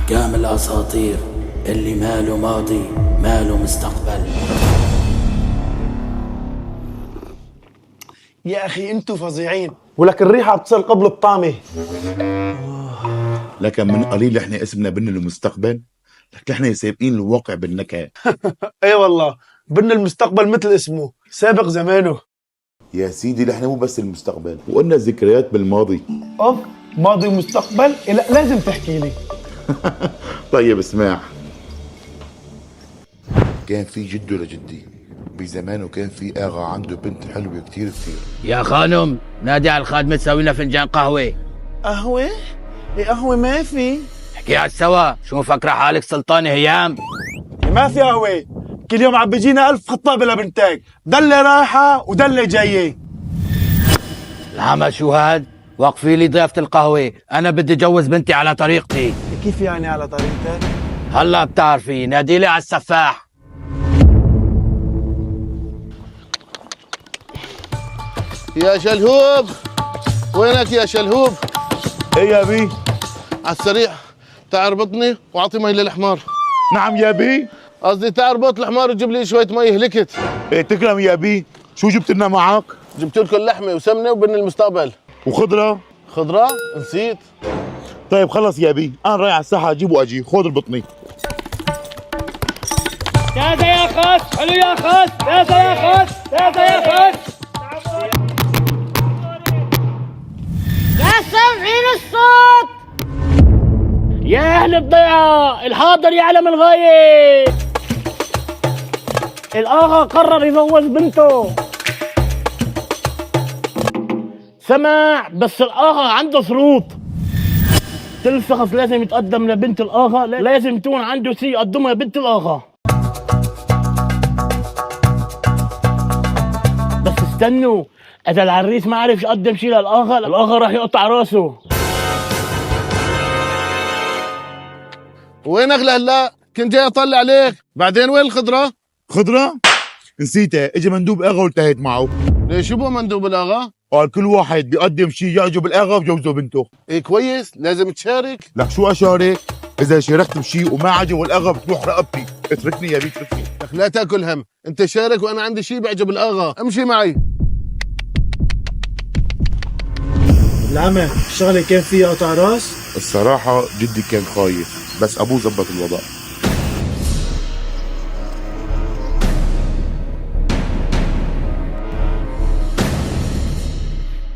أحكام الأساطير اللي ماله ماضي ماله مستقبل. يا أخي أنتوا فظيعين، ولك الريحة بتصل قبل الطعمة. لكن من قليل احنا اسمنا بن المستقبل، لك احنا سابقين الواقع بالنكهة. اي والله، بن المستقبل مثل اسمه سابق زمانه. يا سيدي نحن مو بس المستقبل، وقلنا ذكريات بالماضي. اوف، ماضي ومستقبل؟ لا لازم تحكي لي. طيب اسمع، كان في جده لجدي بزمانه، كان في اغا عنده بنت حلوه كتير كتير. يا خانم نادي على الخادمة تسوي لنا فنجان قهوة. قهوة؟ إيه قهوة ما في. احكي على السوا، شو مفكرة حالك سلطانة هيام؟ ما في قهوة، كل يوم عم بيجينا 1000 خطابة لبنتك، دلة رايحة ودلة جاية. العمى شو هاد؟ وقفي لي ضيافة القهوة، أنا بدي أجوز بنتي على طريقتي. كيف يعني على طريقتك؟ هلا بتعرفي، نادي لي على السفاح. يا شلهوب، وينك يا شلهوب؟ ايه يا بي؟ على السريع تعال اربطني واعطي مي للحمار. نعم يا بي. قصدي تعال اربط الحمار وجيب لي شويه مي، هلكت. ايه تكرم يا بي. شو جبت لنا معك؟ جبت لكم لحمه وسمنه وبن المستقبل. وخضره؟ خضره نسيت. طيب خلص يا بي، انا رايح على الساحه اجيب واجي. خذ اربطني. جاهزة يا خس، حلو يا خس، جاهزة يا خس، جاهزة يا خس. يا سامعين الصوت؟ يا أهل الضيعة، الحاضر يعلم الغايب. الآغا قرر يزوج بنته. سمع، بس الآغا عنده شروط. كل شخص لازم يتقدم لبنت الآغا لازم يكون عنده شيء يقدمه لبنت الآغا. بس استنوا، إذا العريس ما عرف يقدم شيء للآغا، الآغا راح يقطع راسه. وينك لهلا؟ كنت جاي اطلع عليك، بعدين وين الخضره؟ خضره؟ نسيتها، اجى مندوب اغا والتهيت معه. ليش شو بو مندوب الاغا؟ قال كل واحد بيقدم شيء يعجب الاغا وجوزه بنته. ايه كويس، لازم تشارك. لك شو اشارك؟ اذا شاركت بشيء وما عجب الاغا بتروح رقبتي. اتركني يا بي اتركني. لك لا تاكل هم، انت شارك وانا عندي شيء بيعجب الاغا، امشي معي. العمى الشغلة كان فيها قطع راس؟ الصراحه جدي كان خايف، بس ابوه زبط الوضع.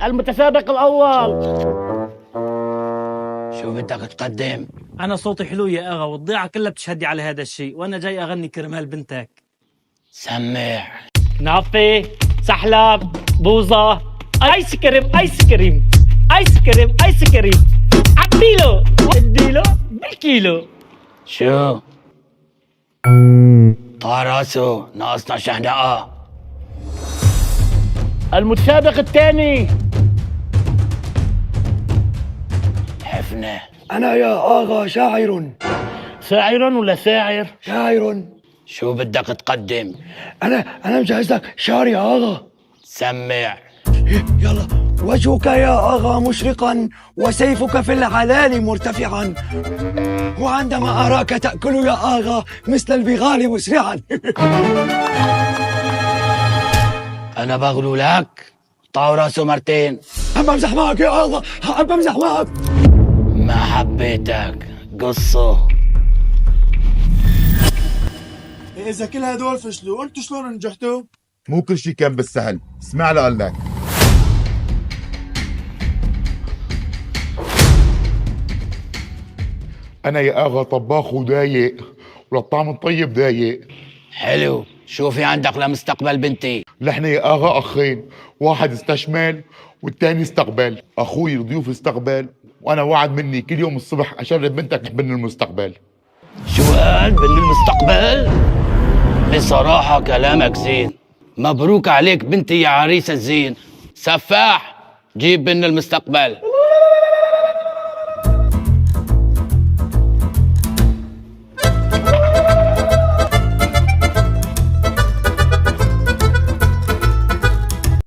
المتسابق الأول. شو بدك تقدم؟ أنا صوتي حلو يا أغا، والضيعة كلها بتشهدي على هذا الشيء، وأنا جاي أغني كرمال بنتك. سمع. نافي، سحلب، بوظة، آيس كريم، آيس كريم، آيس كريم، آيس كريم. عبيله، اديله بالكيلو. شو؟ طار راسه، ناقصنا شهدقة. المتسابق الثاني. حفنة. أنا يا آغا شاعر. شاعر ولا ساعر؟ شاعر. شو بدك تقدم؟ أنا مجهز لك شعر يا آغا. سمع. يلا. وجهك يا آغا مشرقا، وسيفك في العلال مرتفعا، وعندما أراك تأكل يا آغا مثل البغال مسرعا. أنا بغلو لك، طاو راسه مرتين. عم بمزح معك يا آغا، عم بمزح معك. ما حبيتك، قصه. إذا كل هدول فشلوا، أنتوا شلون نجحتوا؟ مو كل شيء كان بالسهل، اسمع لي قال لك. انا يا اغا طباخ وضايق، وللطعم الطيب ضايق. حلو، شو في عندك لمستقبل بنتي؟ نحن يا اغا اخين، واحد استشمال والتاني استقبال. اخوي الضيوف استقبال، وانا وعد مني كل يوم الصبح اشرب بنتك بن المستقبل. شو قال بن المستقبل؟ بصراحة كلامك زين، مبروك عليك بنتي يا عريس الزين. سفاح، جيب بن المستقبل.